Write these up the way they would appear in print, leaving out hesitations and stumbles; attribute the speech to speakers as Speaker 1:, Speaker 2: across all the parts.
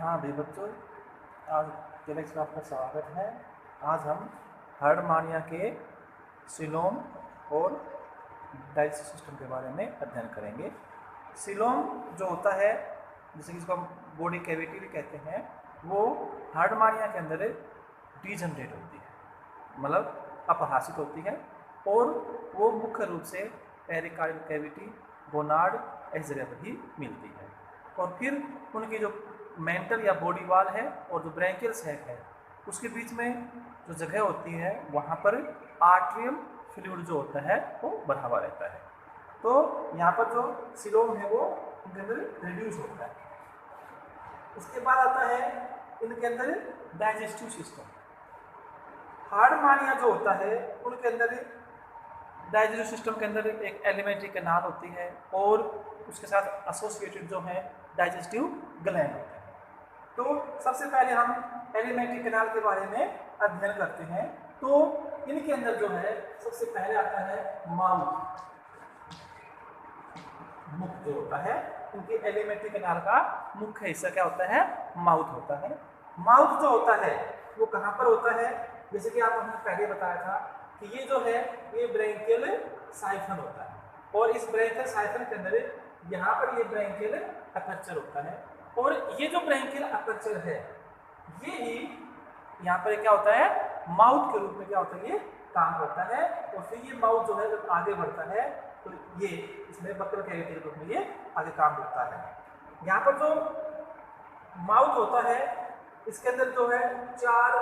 Speaker 1: हाँ भी बच्चों, आज कैलेक्स में आपका स्वागत है। आज हम हार्डमानिया के सिलोम और डाइजेस्टिव सिस्टम के बारे में अध्ययन करेंगे। सिलोम जो होता है, जैसे कि इसको हम बॉडी कैविटी भी कहते हैं, वो हार्डमानिया के अंदर डीजनरेट होती है, मतलब अपहासित होती है, और वो मुख्य रूप से पेरिकार्डियल कैविटी, गोनाड ऐसी जगह पर ही मिलती है। और फिर उनकी जो मेंटल या बॉडी वाल है और जो ब्रैंकियल सैक है, उसके बीच में जो जगह होती है वहाँ पर आर्ट्रियल फ्लूइड जो होता है वो बढ़ा हुआ रहता है। तो यहाँ पर जो सिलोम है वो उनके अंदर रिड्यूस होता है। इसके बाद आता है इनके अंदर डाइजेस्टिव सिस्टम। हार्डमानिया जो होता है उनके अंदर डाइजेस्टिव सिस्टम के अंदर एक एलिमेंट्री कैनाल होती है और उसके साथ एसोसिएटेड जो है डाइजेस्टिव ग्लैंड होते हैं। तो सबसे पहले हम एलिमेंट्री कैनाल के बारे में अध्ययन करते हैं। तो इनके अंदर जो है सबसे पहले आता है माउथ। मुख जो होता है, इनके एलिमेंट्री कैनाल का मुख्य हिस्सा क्या होता है? माउथ होता है। माउथ जो होता है वो कहाँ पर होता है? जैसे कि आपने पहले बताया था कि ये जो है ये ब्रैंकियल साइफन होता है, और इस ब्रैंकियल साइफन के अंदर यहाँ पर ये ब्रैंकियल अपर्चर होता है, और ये जो ब्रैंकियल अपर्चर है ये ही यहाँ पर क्या होता है? माउथ के रूप में क्या होता है? ये काम करता है। और फिर ये माउथ जो है जब आगे बढ़ता है तो ये इसमें बक्कल कैविटी के रूप में ये आगे काम करता है। यहाँ पर जो माउथ होता है इसके अंदर जो है 4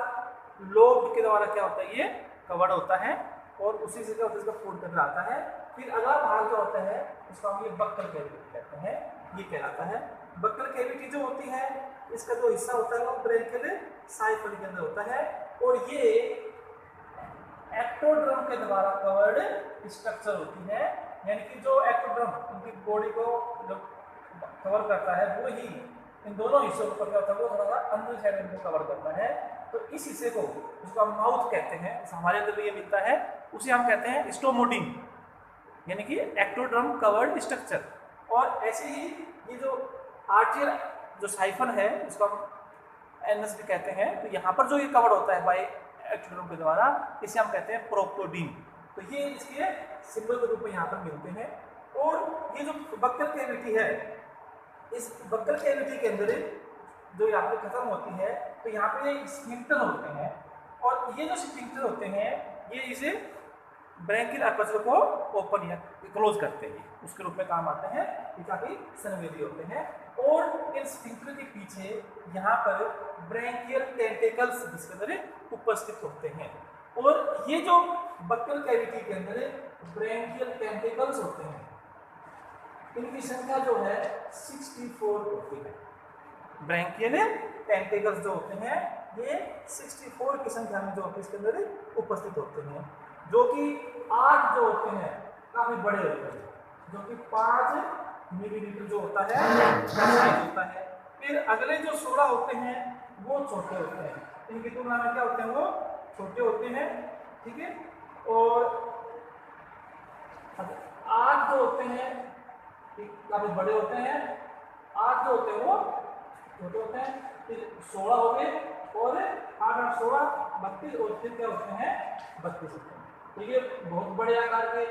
Speaker 1: लोब के द्वारा क्या होता है? ये कवर्ड होता है, और उसी से क्या होता है? इसका फूड करना आता है। फिर अगला भाग जो होता है उसका हम ये बक्कल कैविटी कहते हैं, ये कहलाता है। बक्कल कैविटी जो होती है इसका जो हिस्सा होता है वो ब्रैंकियल साइफन के अंदर होता है, और ये एक्टोड्रम के द्वारा कवर्ड स्ट्रक्चर होती है। यानी कि जो एक्टोड्रम उनकी बॉडी को जो कवर करता है वो ही इन दोनों हिस्सों पर क्या होता है? वो थोड़ा सा अंदर साइड इनको कवर करता है। तो इस हिस्से को जिसको हम माउथ कहते हैं, हमारे अंदर भी ये मिलता है, उसे हम कहते हैं स्टोमोडिन, यानी कि एक्टोड्रम कवर्ड स्ट्रक्चर। और ऐसे ही ये जो आर्टियल जो साइफन है इसको हम एनस भी कहते हैं, तो यहाँ पर जो ये कवर होता है बाय एक्टोड्रम के द्वारा, इसे हम कहते हैं प्रोक्टोडीन। तो ये इसके सिंबल के रूप में यहाँ पर मिलते हैं। और ये जो बक्कल कैविटी है, इस बक्कल कैविटी के अंदर जो यहाँ पे खत्म होती है तो यहाँ पे ये स्फिंक्टर होते हैं, और ये जो स्फिंक्टर होते हैं ये इसे ब्रैंकियल अपर्चर को ओपन या क्लोज करते हैं, उसके रूप में काम आते हैं। ये काफी संवेदी होते हैं। और इन स्फिंक्टर के पीछे यहाँ पर ब्रैंकियल टेंटेकल्स जिसके अंदर उपस्थित होते हैं, और ये जो बक्कल कैविटी के अंदर ब्रैंकियल टेंटेकल्स होते हैं इनकी संख्या जो है 64 होती है। ब्रैंकियल टेंटेकल्स जो होते हैं ये 64 की संख्या में जो इसके अंदर उपस्थित होते हैं, जो कि 8 जो होते हैं काफी बड़े होते हैं, जो कि 5 मिलीमीटर जो होता है। फिर अगले जो 16 होते हैं वो छोटे होते हैं, इनकी तुलना में क्या होते हैं? वो छोटे होते हैं, ठीक है। और 8 जो होते हैं काफी बड़े होते हैं, 8 जो होते हैं वो छोटे होते हैं। फिर 16 हो गए, और 8 और 16 32, और फिर क्या होते हैं? 32 होते हैं। तो ये बहुत बड़े आकार के,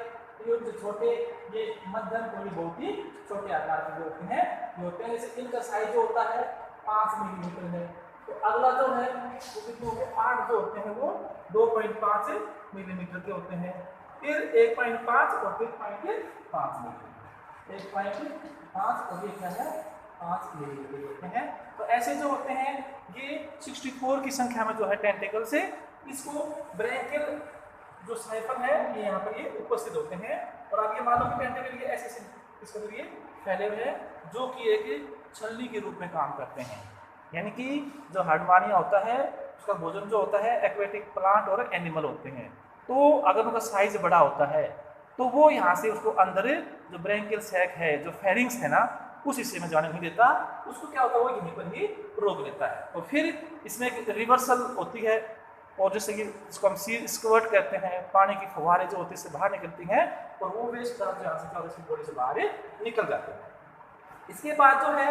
Speaker 1: ये जो छोटे, ये मध्यम, थोड़ी बहुत ही छोटे आकार के जो होते हैं ये होते हैं। जैसे इनका साइज जो होता है 5 मिलीमीटर है, तो अगला जो है वो कितने होते हैं? 8 जो होते हैं वो 2.5 मिलीमीटर के होते हैं। फिर 1.5 और फिर 0.5 मिलीमीटर, 1.5 और ये क्या है? 5 मिलीमीटर होते हैं। तो ऐसे जो होते हैं ये 64 की संख्या में जो है टेंटेकल से इसको ब्रैंकियल जो साइफन है ये यहाँ पर ये उपस्थित होते हैं। और आप ये मान लो कि टेंटेकल ये ऐसे इसके अंदर ये फैले हुए हैं जो कि एक छलनी के रूप में काम करते हैं। यानी कि जो हार्डमानिया होता है उसका भोजन जो होता है एक्वेटिक प्लांट और एनिमल होते हैं, तो अगर उनका साइज बड़ा होता है तो वो यहाँ से उसको अंदर जो ब्रैंकियल सैक है, जो फेरिंग्स है ना, उस हिस्से में जाने नहीं देता, उसको क्या होता है? वो यहीं पर ही रोक लेता है। और फिर इसमें एक रिवर्सल होती है, और जैसे कि इसको हम सी स्क्वर्ट कहते हैं, पानी की फुहारे जो होती है इससे बाहर निकलती हैं, और वो वेस्ट यहाँ से क्या होता है? बॉडी से बाहर निकल जाते हैं। इसके बाद जो है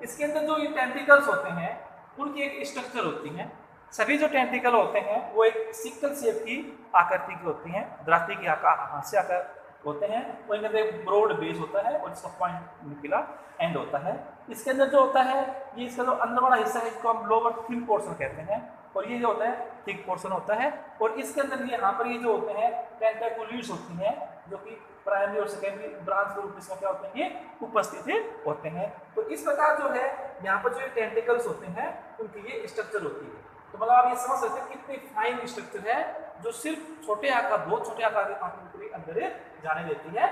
Speaker 1: इसके अंदर जो ये टेंटिकल्स होते हैं उनकी एक स्ट्रक्चर होती है। सभी जो टेंटिकल होते हैं वो एक सिकल शेप की आकृति की होती हैं, दराती की आकार से आकार होते हैं। और इनके अंदर एक ब्रॉड बेस होता है और इसका पॉइंट निकला एंड होता है। इसके अंदर जो होता है ये इसका जो अंदर वाला हिस्सा है इसको हम लोअर थिन पोर्शन कहते हैं और ये जो होता है थिक पोर्शन होता है। और इसके अंदर ये यहाँ पर ये जो होते हैं टेंटाकुलेट्स होती हैं जो कि प्राइमरी और सेकेंडरी ब्रांच के रूप में इसमें क्या होते हैं ये उपस्थित होते हैं। तो इस प्रकार जो है यहाँ पर जो टेंटिकल्स होते हैं उनकी ये स्ट्रक्चर होती है। तो मतलब आप ये समझ सकते हैं कितनी फाइन स्ट्रक्चर है जो सिर्फ छोटे आकार, बहुत छोटे आकार के पार्टिकल के अंदर जाने देती है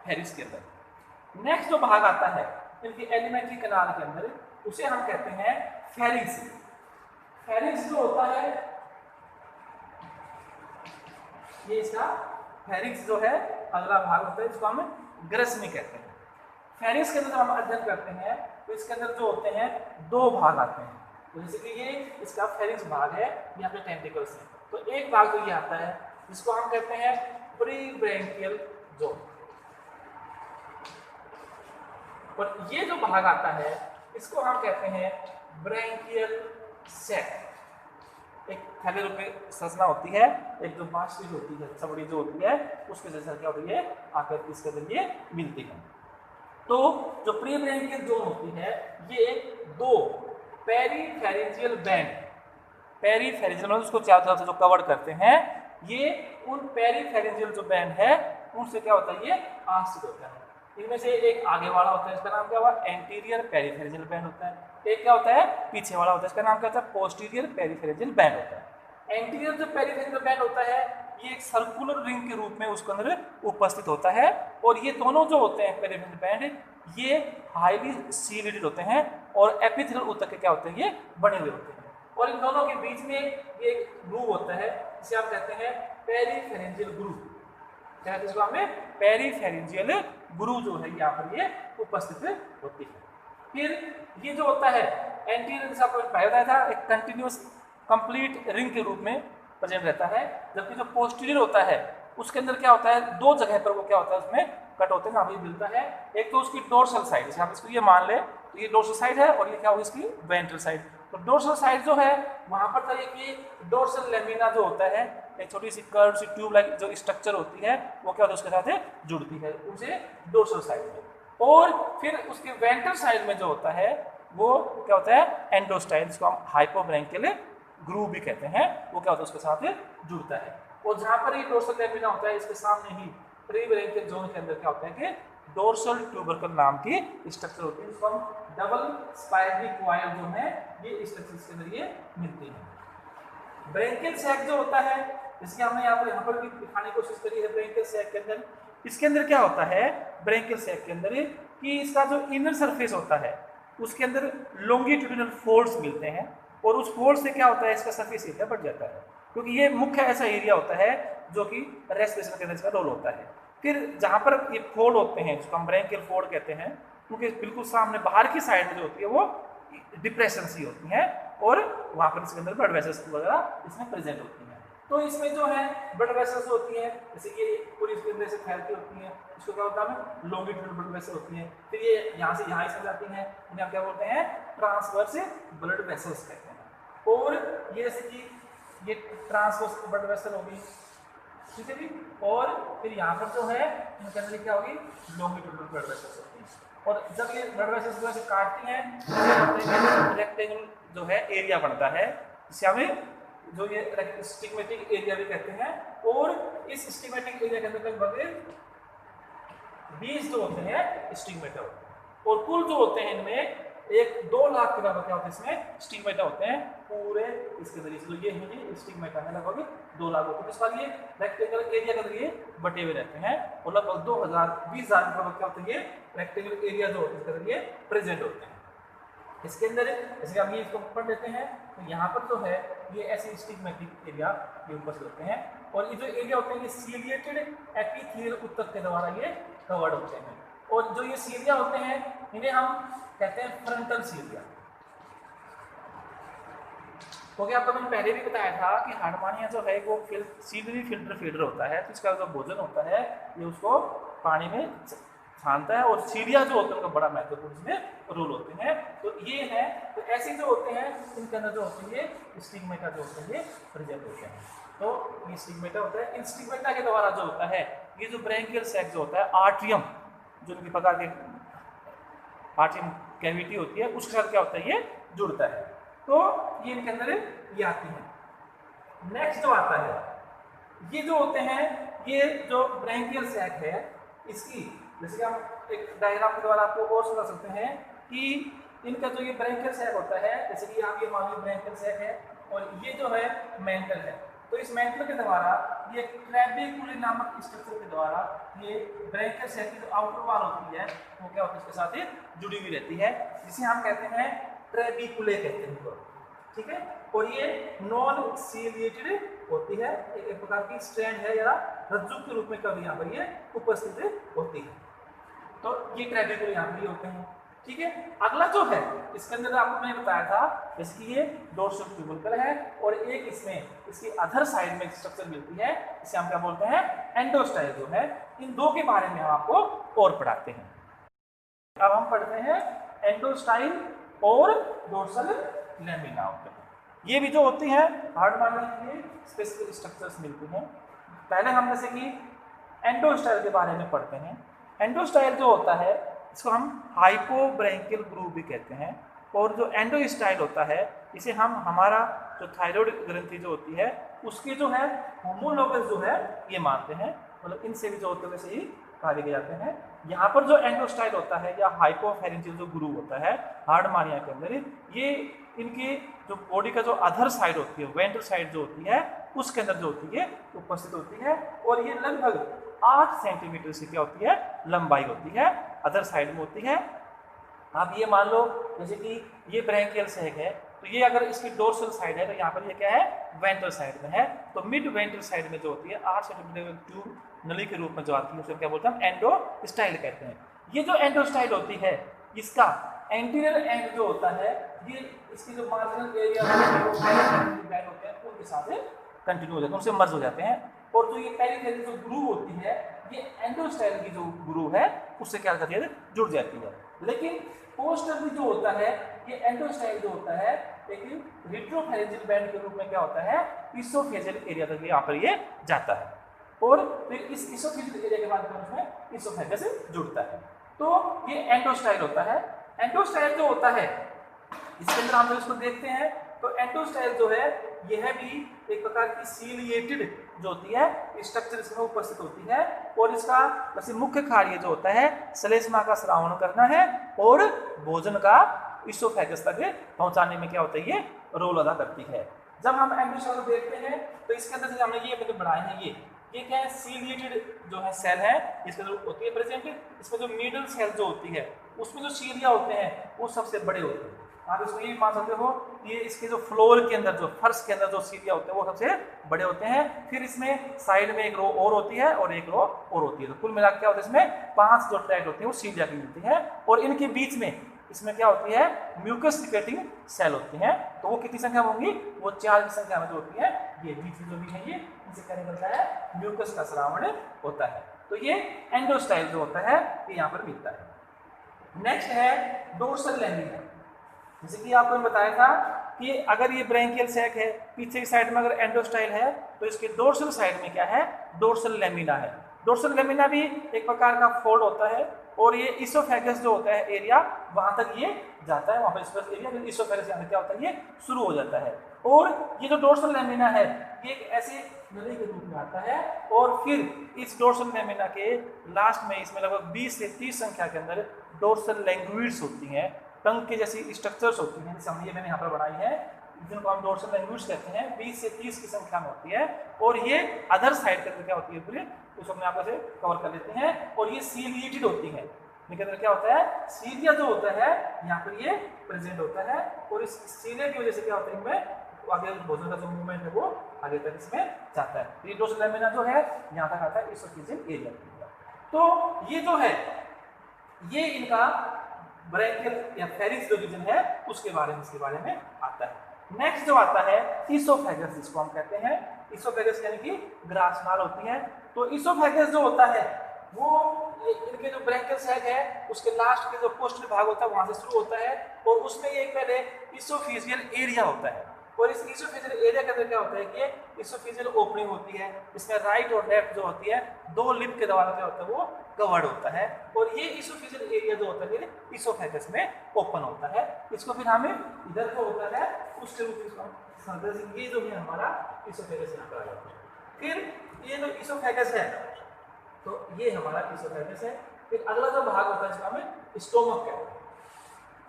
Speaker 1: फेरिस के अंदर। नेक्स्ट जो भाग आता है इनकी एलिमेंट्री कैनाल के अंदर उसे हम कहते हैं फेरिंक्स। फेरिंक्स जो होता है ये इसका फेरिंक्स जो है अगला भाग होता है, इसको हम ग्रसनी कहते हैं। फेरिंक्स के अंदर जब हम अध्ययन करते हैं तो इसके अंदर जो होते हैं दो भाग आते हैं। तो जैसे कि ये इसका फेरिंक्स भाग है, यहाँ पे टेंटिकल्स है। तो एक भाग तो ये आता है जिसको हम कहते हैं प्री ब्रैंकियल जोन, और ये जो भाग आता है इसको हम कहते हैं ब्रैंकियल सैक। एक थैले रूप में संरचना होती है, एक जो मांसपेशी होती है चमड़ी जो होती है उसके जैसा क्या होती है आकृति इसके अंदर ये मिलती है। तो जो प्री ब्रैंकियल जोन होती है ये दो पेरीफेरेंजियल बैंड, पेरीफेरेंजियल मतलब उसको चारों तरफ से जो कवर करते हैं ये उन पेरीफेरेंजियल जो बैंड है उनसे क्या होता है ये आश्रित होता है। इनमें से एक आगे वाला होता है, इसका नाम क्या हुआ एंटीरियर पेरीफेरेंजियल बैंड होता है। एक क्या होता है पीछे वाला होता है, इसका नाम क्या होता है पोस्टीरियर पेरीफेरेंजियल बैंड होता है। एंटीरियर जो पेरीफेरेंजियल बैंड होता है ये एक सर्कुलर रिंग के रूप में उसके अंदर उपस्थित होता है। और ये दोनों जो होते हैं पेरीफेरेंजियल बैंड ये हाईली सीलेटेड होते हैं और एपिथेलियल ऊतक के क्या होते हैं ये बने हुए होते हैं। और इन दोनों के बीच में ये एक ग्रूव होता है जिसे आप कहते हैं पेरीफेरेंजियल ग्रूव। क्या कहते हैं इसको हमें पेरीफेरेंजियल ग्रूव जो है यहाँ पर ये उपस्थित होती है। फिर ये जो होता है एंटीरियर जैसा आपको पहले बताया था एक कंटिन्यूअस कंप्लीट रिंग के रूप में प्रेजेंट रहता है, जबकि जो पोस्टीरियर होता है उसके अंदर क्या होता है दो जगह पर वो क्या होता है उसमें कट होते हैं, हमें मिलता है। एक तो उसकी डोर्सल साइड, जैसे आप इसको ये मान ले तो ये डोर्सल साइड है और ये क्या होगी इसकी वेंट्रल साइड। तो डोर्सल साइड जो है वहां पर था कि डोर्सल लेमिना जो होता है एक छोटी सी कर्व सी ट्यूब लाइक जो स्ट्रक्चर होती है वो क्या होता है उसके साथ जुड़ती है उसे डोर्सल साइड में। और फिर उसके वेंट्रल साइड में जो होता है वो क्या होता है एंडोस्टाइल, जिसको हम हाइपोब्रैंकियल ग्रूव भी कहते हैं, वो क्या होता है उसके साथ जुड़ता है। और जहां पर ये डोर्सल लेमिना होता है इसके सामने ही प्री ब्रैंकियल जोन के अंदर क्या होता है कि डोर्सल ट्यूबरकल नाम की स्ट्रक्चर होती है, जिसको हम डबल स्पाइरली कॉइल जो है ये स्ट्रक्चर इसके अंदर ये मिलती है। ब्रैंकियल सैक जो होता है जिसकी हमने यहाँ पर भी दिखाने की कोशिश करी है ब्रैंकियल सैक के अंदर, इसके अंदर क्या होता है ब्रैंकियल सैक के अंदर कि इसका जो इनर सरफेस होता है उसके अंदर लॉन्गिट्यूडिनल फोल्ड्स मिलते हैं और उस फोल्ड से क्या होता है इसका सरफेस एरिया बढ़ जाता है, क्योंकि ये मुख्य ऐसा एरिया होता है जो कि रेस्पिरेशन के अंदर इसका रोल होता है। फिर जहाँ पर ये फोल्ड होते हैं जिसको हम ब्रैंकियल फोल्ड कहते हैं, क्योंकि बिल्कुल सामने बाहर की साइड में जो होती है वो डिप्रेशन सी होती है और वहाँ पर इसके अंदर ब्लड वेसल्स वगैरह इसमें प्रेजेंट होती हैं। तो इसमें जो है ब्लड वेसल्स होती हैं, जैसे ये पूरी इसके अंदर से फैलती होती हैं, इसको क्या होता है लॉन्गिट्यूडिनल ब्लड वेसल होती हैं। फिर ये यहाँ से यहाँ चल जाती हैं, इन्हें हम क्या बोलते हैं ट्रांसवर्स ब्लड वेसल्स कहते हैं। और ये जैसे कि ये ट्रांसवर्स ब्लड वेसल होगी, ठीक है जी। और फिर यहाँ पर जो है इनके अंदर क्या होगी लॉन्गिट्यूडिनल ब्लड वेसल्स होती हैं। और जब ये ब्लड वेसल्स को ऐसे काटती हैं रेक्टेंगल जो है एरिया बनता है, जिसे हमें जो ये स्टिग्मेटिक एरिया भी कहते हैं। और इस स्टिग्मेटिक एरिया के अंदर लगभग 20 जो होते हैं स्टिग्मेटा होते हैं और कुल जो होते हैं इनमें 1-2 लाख के बराबर क्या होते हैं इसमें स्टिग्मेटा होते हैं पूरे इसके जरिए से। तो ये है स्टिग्मेटा है लगभग 2 लाख होते हैं। इस बार ये रेक्टेंगल एरिया के जरिए बटे हुए रहते हैं और लगभग 20,000 के बराबर क्या होते हैं ये रेक्टेंगल एरिया जो होते हैं इसके जरिए प्रेजेंट होते हैं। इसके अंदर जैसे हम ये इसको पढ़ लेते हैं तो यहाँ पर जो है ये ऐसे स्टिग्मेटिक एरिया ये उपस्थित होते हैं और ये जो एरिया होते हैं ये सीलिएटेड एपिथेलियल ऊतक के द्वारा ये कवर्ड होते हैं। और जो ये सीलिया होते हैं इन्हें हम कहते हैं फ्रंटल सीलिया। क्योंकि आपको मैंने पहले भी बताया था कि हार्डमानिया जो है वो सीलरी फिल्टर फीडर होता है, तो इसका जो भोजन होता है ये उसको पानी में स्थानता है, और सीलिया जो होते हैं उनका बड़ा महत्वपूर्ण इसमें रोल होते हैं। तो ये है, तो ऐसे जो होते हैं इनके अंदर जो होते हैं स्टिग्मेटा जो होते हैं ये प्रेजेंट होते हैं। तो ये स्टिग्मेटा होता है। इन स्टिग्मेटा के द्वारा जो होता है ये जो ब्रैंकियल सैक जो होता है आर्ट्रियम, जो इनकी प्रकार के आर्ट्रियम कैविटी होती है उसके साथ क्या होता है ये जुड़ता है। तो ये इनके अंदर ये आती है। नेक्स्ट जो आता है ये जो होते हैं ये जो ब्रैंकियल सैक है इसकी, जैसे कि हम एक डायग्राम के द्वारा आपको और समझ सकते हैं कि इनका जो ये ब्रैंकियल सैक होता है, जैसे कि आप ये मान लीजिए ब्रैंकियल सैक है और ये जो है मेंटल है। तो इस मेंटल के द्वारा ये ट्रेबेकुले नामक स्ट्रक्चर के द्वारा ये ब्रैंकियल सैक की जो आउटर वॉल होती है वो क्या होती है इसके साथ ही जुड़ी हुई रहती है, जिसे हम कहते हैं ट्रेबेकुले कहते हैं। ठीक है, और ये नॉन सीलिएटेड होती है, एक प्रकार की स्ट्रैंड है या रज्जु के रूप में कभी यहाँ पर ये उपस्थित होती है। तो ये ट्रेबेकुले यहाँ पर होते हैं। ठीक है, अगला जो है इसके अंदर आपको मैंने बताया था जैसे कि ये डोर्सल ट्यूबरकल है और एक इसमें इसकी अदर साइड में स्ट्रक्चर मिलती है, इसे हम क्या बोलते हैं एंडोस्टाइल जो है। इन दो के बारे में हम आपको और पढ़ाते हैं। अब हम पढ़ते हैं एंडोस्टाइल और डोर्सल लैमिना होते हैं। ये भी जो होती हैं हार्ड मारने के लिए स्पेसिफिक स्ट्रक्चर्स मिलती हैं। पहले हम जैसे कि एंडोस्टाइल के बारे में पढ़ते हैं। एंडोस्टाइल जो होता है इसको हम हाइपोब्रैंकियल ग्रूव भी कहते हैं, और जो एंडोस्टाइल होता है इसे हम हमारा जो थायराइड ग्रंथि जो होती है उसके जो है होमोलोगस जो है ये मानते हैं, मतलब इनसे भी जो होते हैं वैसे ही कहा जाते हैं। यहाँ पर जो एंडोस्टाइल होता है या हाइपोफेरेंजियल जो ग्रूव होता है हार्ड मानिया के अंदर, ये इनकी जो बॉडी का जो अधर साइड होती है वेंट्रल साइड जो होती है उसके अंदर जो होती है उपस्थित होती है, और ये लगभग 8 सेंटीमीटर से क्या होती है लंबाई होती है, अदर साइड में होती है। आप ये मान लो जैसे कि ये ब्रैंकियल सैक है तो ये अगर इसकी डोर्सल साइड है तो यहाँ पर ये क्या है वेंट्रल साइड में है, तो मिड वेंट्रल साइड में जो होती है 8 सेंटीमीटर ट्यूब नली के रूप में जो आती है उसे क्या बोलते हैं एंडोस्टाइल कहते हैं। ये जो एंडोस्टाइल होती है इसका एंटीरियर एंड जो होता है ये इसकी जो मार्जिनल एरिया होते हैं उनके साथ कंटिन्यू हो जाते हैं, उनसे मर्ज हो जाते हैं, और जो ये पेरिफेरल जो ग्रूव होती है ये एंडोस्टाइल की जो ग्रूव है उससे क्या करती है जुड़ जाती है। लेकिन पोस्टरली जो होता है ये एंडोस्टाइल जो होता है एक रेट्रोफेरेंजियल बैंड के रूप में क्या होता है इसोफेजियल एरिया तक यहाँ पर ये जाता है, और फिर इस इसोफेजियल एरिया के बाद उसमें इसोफेगस जुड़ता है। तो ये एंडोस्टाइल होता है। एंडोस्टाइल जो होता है इसके अंदर हम इसको देखते हैं तो एंडोस्टाइल जो है यह भी एक प्रकार की सीलिएटेड जो होती है स्ट्रक्चर इसमें उपस्थित होती है, और इसका वैसे मुख्य कार्य जो होता है श्लेष्मा का श्रावण करना है और भोजन का इसोफेगस तक पहुंचाने में क्या होता है ये रोल अदा करती है। जब हम एंडोस्टाइल को देखते हैं तो इसके अंदर से हमने ये मतलब बनाए हैं ये क्या है सीलिएटेड जो है सेल है इसके अंदर होती है प्रेजेंट। इसमें जो मिडल सेल जो होती है उसमें जो सीलिया होते हैं वो सबसे बड़े होते हैं। आप इसको ये मान सकते हो ये इसके जो फ्लोर के अंदर जो फर्श के अंदर जो सीलिया होते हैं वो सबसे बड़े होते हैं। फिर इसमें साइड में एक रो और होती है और एक रो और होती है, तो कुल मिलाकर क्या होता है इसमें 5 जो ट्रैक्ट होती है वो सीलिया की मिलती है, और इनके बीच में इसमें क्या होती है म्यूकस सिक्रेटिंग सेल होती हैं। तो वो कितनी संख्या में होंगी वो 4 की संख्या में जो होती है, ये बीच में जो भी है ये इनसे क्या निकलता है म्यूकस का श्रावण होता है। तो ये एंडोस्टाइल जो होता है ये यहाँ पर मिलता है। नेक्स्ट है डोर्सल लैमिना। जैसे कि आपको बताया था कि अगर ये ब्रैंकियल सैक है पीछे की साइड में अगर एंडोस्टाइल है तो इसके डोर्सल साइड में क्या है डोर्सल लैमिना है। डोर्सल लैमिना भी एक प्रकार का फोल्ड होता है, और ये इसोफेगस जो होता है एरिया वहां तक ये जाता है, वहां पर इसोफेगस एरिया इसोफेगस यहाँ क्या होता है ये शुरू हो जाता है। और ये जो डोर्सल लैमिना है ये एक ऐसे नली के रूप में आता है, और फिर इस डोर्सल लैमिना के लास्ट में इसमें लगभग 20 से 30 संख्या के अंदर डोर्सल लैंग्यूइड्स होती हैं, टंग के जैसी स्ट्रक्चर्स होती हैं, जैसे हमने मैंने यहाँ पर बनाई है जिनको हम डोर्सल लैंग्यूइड्स कहते हैं, 20 से 30 की संख्या में होती है, और ये अदर साइड के क्या होती है पूरी उसको अपने आप से कवर कर लेते हैं, और ये सीलिएटेड होती है। इनके अंदर क्या होता है सीलिया जो होता है यहाँ पर ये प्रेजेंट होता है, और इस सीलिया की वजह से क्या होता है इनमें आगे भोजन का जो मूवमेंट है वो आगे तक इसमें जाता है। ये डोर्सल लैमिना जो है यहाँ तक आता है इसोफेजियल एरिया। तो ये जो है ये इनका ब्रैंकियल या फेरिंक्स जो रीजन है उसके बारे में इसके बारे में आता है। नेक्स्ट जो आता है इसोफेगस, जिसको हम कहते हैं इसोफेगस यानी कि ग्रासनाल होती है। तो इसोफेगस जो होता है वो इनके जो ब्रैंकियल सैक है उसके लास्ट के जो पोस्टल भाग होता है वहां से शुरू होता है और उसमें ये पहले इसोफेजियल एरिया होता है और इस इसोफेजियल एरिया के अंदर क्या होता है कि इसोफेजियल ओपनिंग होती है, इसमें राइट और लेफ्ट जो होती है दो लिप के द्वारा क्या होता है वो कवर्ड होता है और ये इसोफेजियल एरिया जो होता है इसोफेगस में ओपन होता है। इसको फिर हमें इधर को होता है उस ये जो है हमारा इसोफेगस यहाँ पर आ जाता है। फिर ये जो इसोफेगस है तो ये हमारा इसोफेगस है। फिर अगला जो भाग होता है इसका हमें स्टोमक कहते हैं।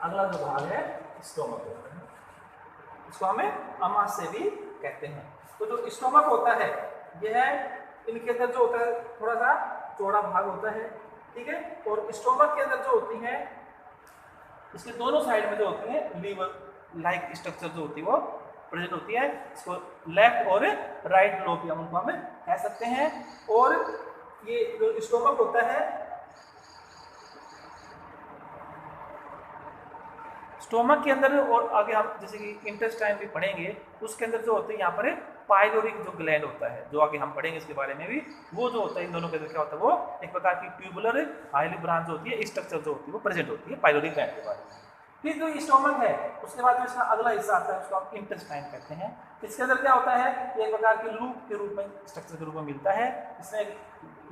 Speaker 1: अगला जो भाग है स्टोमक कहते हैं, इसको हमें अमाशय भी कहते हैं। तो जो स्टोमक होता है यह इनके अंदर जो होता है थोड़ा सा चौड़ा भाग होता है, ठीक है। और स्टोमक के अंदर जो होती है इसके दोनों साइड में जो होती है लीवर लाइक स्ट्रक्चर जो होती है वो प्रेजेंट होती है। इसको लेफ्ट और राइट लोब हम उनको हमें कह सकते हैं। और ये जो स्टोमक होता है स्टोमक के अंदर और आगे हम जैसे कि इंटेस्टाइन भी पढ़ेंगे उसके अंदर जो होते हैं यहाँ पर पाइलोरिक जो ग्लैंड होता है जो आगे हम पढ़ेंगे इसके बारे में भी, वो जो होता है इन दोनों के अंदर क्या होता है वो एक प्रकार की ट्यूबुलर हाइली ब्रांच होती है स्ट्रक्चर जो होती है वो प्रेजेंट होती है पाइलोरिक ग्लैंड के बारे में। फिर जो स्टोमक है उसके बाद में इसका अगला हिस्सा आता है उसको हम इंटेस्टाइन कहते हैं। इसके अंदर क्या होता है एक प्रकार के लूप के रूप में स्ट्रक्चर के रूप में मिलता है। इसमें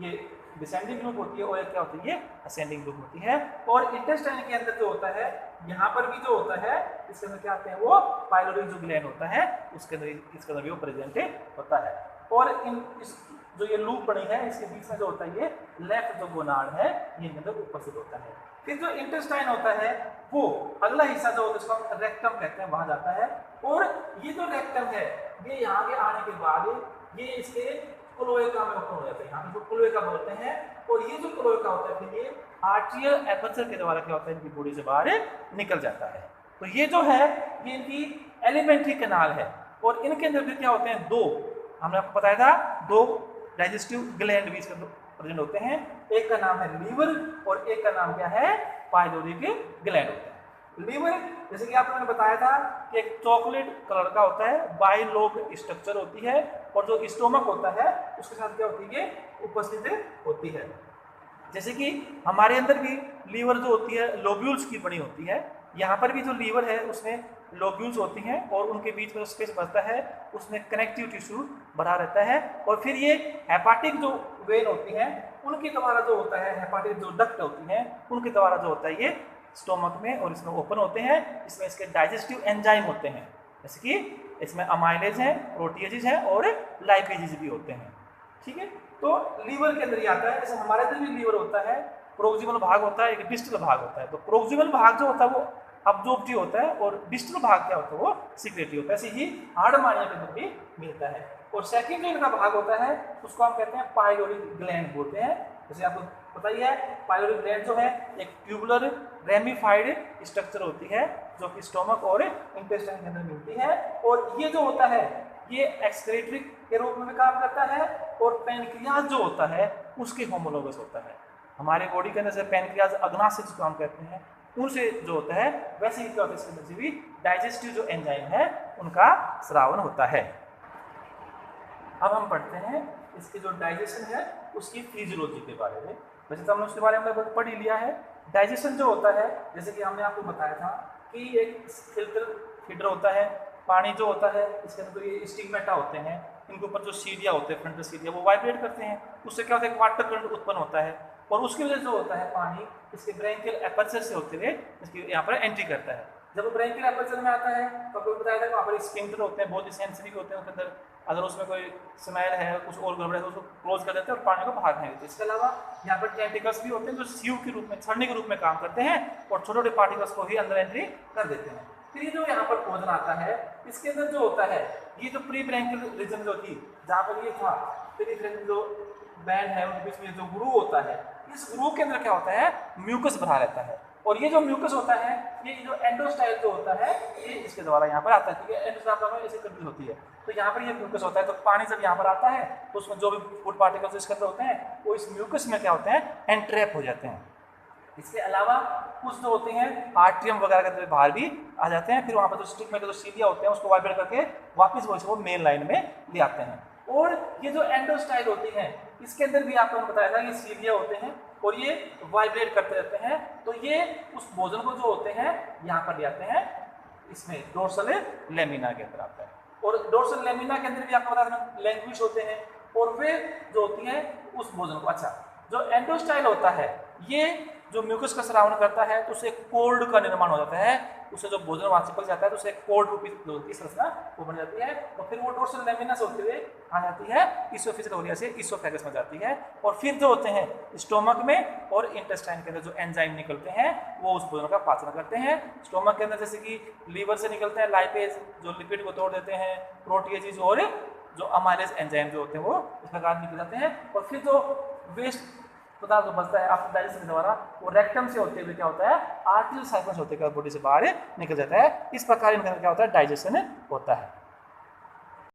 Speaker 1: ये डिसेंडिंग लूप होती है और क्या होती है ये असेंडिंग लूप होती है। और इंटेस्टाइन के अंदर जो होता है यहाँ पर भी जो होता है इसके अंदर क्या आते हैं वो पाइलोरिक जो ग्लैंड होता है उसके अंदर इसके अंदर भी वो प्रेजेंट होता है। और जो ये लूप बनी है इसके बीच में जो होता है ये लेफ्ट जो गोनाड है ये इनके अंदर उपस्थित होता है। फिर जो इंटेस्टाइन होता है वो अगला हिस्सा जो होता है उसको हम रेक्टम कहते हैं वहां जाता है। और ये जो रेक्टम है ये यहाँ के आने के बाद ये इसके क्लोएका में ओपन हो जाता है, यहाँ पे जो क्लोएका बोलते हैं। और ये जो क्लोएका होता है फिर ये आर्टियल एपर्चर के द्वारा क्या होता है इनकी बॉडी से बाहर निकल जाता है। तो ये जो है ये इनकी एलिमेंट्री कैनाल है। और इनके अंदर फिर क्या होते हैं दो, हमने आपको बताया था दो डाइजेस्टिव ग्लैंड भी इसके प्रेजेंट होते हैं। एक का नाम है लीवर और एक का नाम क्या है पाइलोरिक ग्लैंड होता है। लीवर जैसे कि आपने बताया था कि एक चॉकलेट कलर का होता है, बाइलोब स्ट्रक्चर होती है। और जो स्टोमक होता है उसके साथ क्या होती है उपस्थित होती है। जैसे कि हमारे अंदर भी लीवर जो होती है लोब्यूल्स की बनी होती है, यहाँ पर भी जो लीवर है उसमें लोब्यूल्स होती हैं और उनके बीच में स्पेस बचता है, उसमें कनेक्टिव टिश्यू बना रहता है। और फिर ये हेपाटिक जो वेन होती हैं उनके द्वारा जो होता है हेपाटिक जो डक्ट होती हैं उनके द्वारा जो होता है ये स्टोमक में और इसमें ओपन होते हैं। इसमें इसके डाइजेस्टिव एंजाइम होते हैं जैसे कि इसमें अमाइलेज है, प्रोटीएजेज है और लाइपेजेज भी होते हैं, ठीक है। तो लीवर के अंदर ही आता है। जैसे हमारे अंदर भी लीवर होता है, प्रोक्सिमल भाग होता है, एक डिस्टल भाग होता है। तो प्रोक्सिमल भाग जो होता है वो अब्जॉर्प्टिव होता है और डिस्टल भाग क्या होता है वो सिक्रेटिव होता है। ऐसे ही हार्डमानिया के अंदर भी मिलता है। और सेकेंड जो इनका भाग होता है उसको हम कहते हैं पाइलोरिक ग्लैंड बोलते हैं। जैसे आपको पता ही है पाइलोरिक ग्लैंड जो है एक ट्यूबुलर रेमिफाइड स्ट्रक्चर होती है जो कि स्टोमक और इंटेस्टाइन के अंदर मिलती है। और ये जो होता है ये एक्सक्रीटरी के रूप में काम करता है और पैनक्रियाज जो होता है उसके होमोलोगस होता है। हमारे बॉडी के अंदर से पैनक्रियाज अग्नाशय जिसको हम कहते हैं उनसे जो होता है वैसे ही क्या होता है इसके अंदर से भी डाइजेस्टिव जो एंजाइम है उनका स्रावन होता है। अब हम पढ़ते हैं इसकी जो डाइजेशन है उसकी फिजियोलॉजी के बारे में। वैसे तो हमने उसके बारे में पढ़ ही लिया है। डाइजेशन जो होता है जैसे कि हमने आपको बताया था कि एक फिल्टर होता है, पानी जो होता है इसके अंदर ये स्टिग्मेटा होते हैं, इनके ऊपर जो सीढ़ियाँ होते हैं फ्रंटल सीढ़ियाँ वो वाइब्रेट करते हैं, उससे क्या होता है वाटर करंट उत्पन्न होता है और उसकी वजह से जो होता है पानी इसके ब्रैंकियल एपर्चर से होते हुए इसकी यहाँ पर एंट्री करता है। जब वो ब्रैंकियल एपर्चर में आता है तो आपको बताया था वहाँ पर स्फिंक्टर होते हैं, बहुत ही सेंसिटिव होते हैं उसके अंदर। अगर उसमें कोई स्मेल है कुछ और गड़बड़ है तो उसको क्लोज कर देते हैं और पानी को बाहर नहीं देते। इसके अलावा यहाँ पर टेंटिकल्स भी होते हैं जो सीव के रूप में छड़ने के रूप में काम करते हैं और छोटे छोटे पार्टिकल्स को ही अंदर एंट्री कर देते हैं। फिर ये जो यहाँ पर भोजन आता है इसके अंदर जो होता है ये जो प्री ब्रैंकियल रीजन जो थी जहाँ पर ये था पेरिफेरल जो बैंड है उनके बीच में जो ग्रू होता है, इस ग्रू के अंदर क्या होता है म्यूकस भरा रहता है। और ये जो म्यूकस होता है ये जो एंडोस्टाइल जो होता है ये इसके द्वारा यहाँ पर आता है, ठीक है। एंडोस्टाइल में ऐसे कंट्रीज होती है तो यहाँ पर ये म्यूकस होता है। तो पानी जब यहाँ पर आता है तो उसमें जो भी फूड पार्टिकल्स इसके अंदर होते हैं वो इस म्यूकस में क्या होते हैं एंट्रैप हो जाते हैं। इसके अलावा कुछ जो होते हैं आर्ट्रियम वगैरह के बाहर भी आ जाते हैं। फिर वहाँ पर जो स्टिक में जो सीढ़ियाँ होते हैं उसको वाइब्रेट करके वापस वो मेन लाइन में ले आते हैं। और ये जो एंडोस्टाइल होती है इसके अंदर भी आपको बताया था कि सीलिया होते हैं और ये वाइब्रेट करते रहते हैं, तो ये उस भोजन को जो होते हैं यहाँ पर ले आते हैं, इसमें डोर्सल लेमिना के अंदर आता है। और डोर्सल लेमिना के अंदर भी आपको बता दें लैंग्वेज होते हैं और वे जो होती है उस भोजन को, अच्छा जो एंडोस्टाइल होता है ये जो म्यूकस का श्रावण करता है तो उसे कोर्ड का निर्माण हो जाता है, उससे जो भोजन वहां चिपक जाता है तो उसे कोर्ड रूपी जो होती है संरचना वो बन जाती है, और फिर वो डोर्सल लेमिना से होते हुए आ जाती है इसोफेजियल ओरिया से इसोफेगस में जाती है, और फिर जो होते हैं स्टोमक में और इंटेस्टाइन के अंदर जो एंजाइम निकलते हैं वो उस भोजन का पाचन करते हैं। स्टोमक के अंदर जैसे कि लीवर से निकलते हैं लाइपेज जो लिपिड को तोड़ देते हैं, प्रोटीएजेज और जो अमाइलेज एंजाइम जो होते हैं वो इस प्रकार निकल जाते हैं, और फिर जो वेस्ट पदार्थ जो बचता है आपको डाइजेशन के द्वारा वो रेक्टम से होते हुए क्या होता है आर्टरियल साइकिल होते हुए बॉडी से बाहर निकल जाता है। इस प्रकार इनका क्या होता है डाइजेशन होता है।